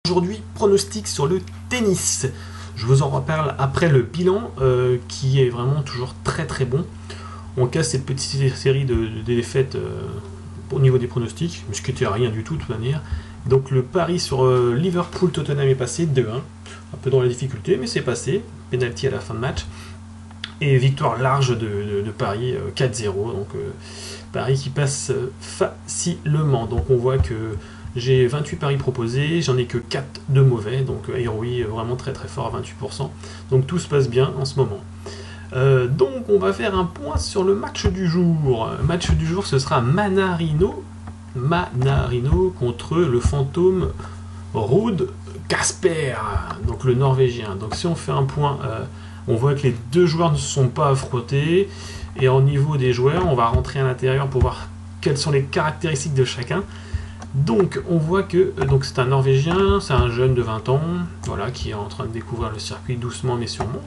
Aujourd'hui, pronostic sur le tennis. Je vous en reparle après le bilan qui est vraiment toujours très très bon. On casse cette petite série de défaites au niveau des pronostics, mais ce qui n'était rien du tout de toute manière. Donc le pari sur Liverpool-Tottenham est passé 2-1, un peu dans la difficulté, mais c'est passé. Penalty à la fin de match. Et victoire large de Paris 4-0. Donc Paris qui passe facilement. Donc on voit que j'ai 28 paris proposés, j'en ai que 4 de mauvais, donc Héroï vraiment très très fort à 28%. Donc tout se passe bien en ce moment. Donc on va faire un point sur le match du jour. Le match du jour, ce sera Manarino contre le fantôme Ruud Kasper, donc le Norvégien. Donc si on fait un point, on voit que les deux joueurs ne se sont pas affrontés. Et au niveau des joueurs, on va rentrer à l'intérieur pour voir quelles sont les caractéristiques de chacun. Donc on voit que c'est un Norvégien, c'est un jeune de 20 ans, voilà, qui est en train de découvrir le circuit doucement mais sûrement.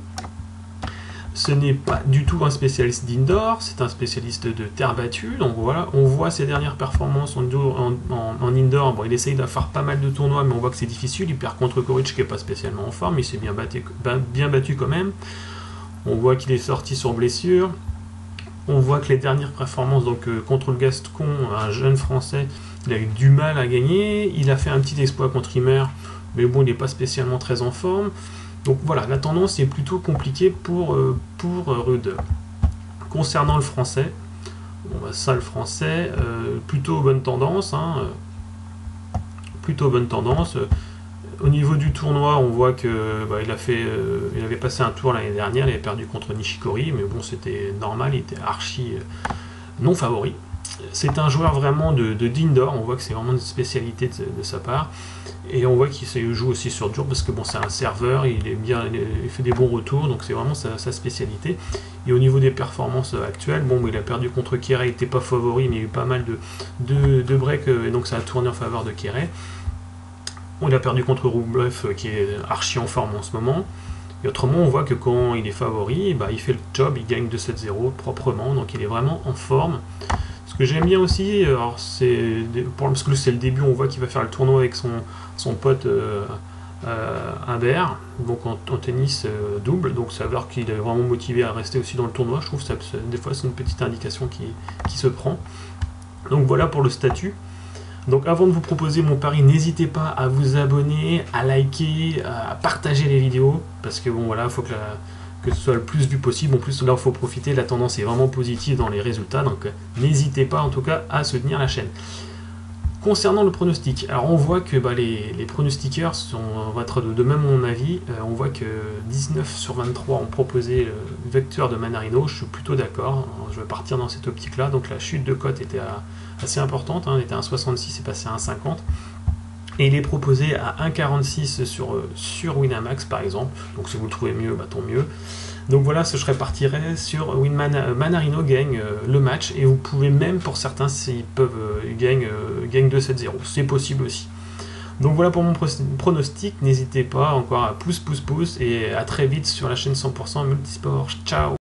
Ce n'est pas du tout un spécialiste d'indoor, c'est un spécialiste de terre battue. Donc voilà, on voit ses dernières performances en indoor. Bon, il essaye de faire pas mal de tournois, mais on voit que c'est difficile. Il perd contre Coric qui n'est pas spécialement en forme, il s'est bien battu quand même. On voit qu'il est sorti sur blessure. On voit que les dernières performances, donc contre le Gascon, un jeune français, il a eu du mal à gagner. Il a fait un petit exploit contre Ymer, mais bon, il n'est pas spécialement très en forme. Donc voilà, la tendance est plutôt compliquée pour Ruud. Concernant le français, bon, bah, ça le français, plutôt bonne tendance. Plutôt bonne tendance. Au niveau du tournoi, on voit que il avait passé un tour l'année dernière, il avait perdu contre Nishikori, mais bon, c'était normal, il était archi non favori. C'est un joueur vraiment d'indoor, on voit que c'est vraiment une spécialité de sa part, et on voit qu'il joue aussi sur dur parce que bon, c'est un serveur, il fait des bons retours, donc c'est vraiment sa spécialité. Et au niveau des performances actuelles, bon, il a perdu contre Kéré, il n'était pas favori, mais il y a eu pas mal de breaks, et donc ça a tourné en faveur de Kéré. Il a perdu contre Rublev qui est archi en forme en ce moment. Et autrement, on voit que quand il est favori, il fait le job, il gagne 2-7-0 proprement, donc il est vraiment en forme. Ce que j'aime bien aussi, parce que c'est le début, on voit qu'il va faire le tournoi avec son pote Humbert, donc en tennis double, donc ça veut dire qu'il est vraiment motivé à rester aussi dans le tournoi. Je trouve que des fois c'est une petite indication qui se prend. Donc voilà pour le statut. Donc avant de vous proposer mon pari, n'hésitez pas à vous abonner, à liker, à partager les vidéos, parce que bon voilà, il faut que ce soit le plus vu possible. En plus là il faut profiter, la tendance est vraiment positive dans les résultats, donc n'hésitez pas en tout cas à soutenir la chaîne. Concernant le pronostic, alors on voit que les pronostiqueurs vont être de même mon avis. On voit que 19 sur 23 ont proposé le vecteur de Manarino, je suis plutôt d'accord, je vais partir dans cette optique là, donc la chute de cote était assez importante, il était à 1,66 et passé à 1,50, et il est proposé à 1,46 sur Winamax par exemple, donc si vous le trouvez mieux, tant mieux. Donc voilà, je partirais sur Manarino gagne le match, et vous pouvez même, pour certains, s'ils peuvent, gagne 2-7-0, c'est possible aussi. Donc voilà pour mon pronostic, n'hésitez pas encore à pouce, et à très vite sur la chaîne 100% Multisport. Ciao!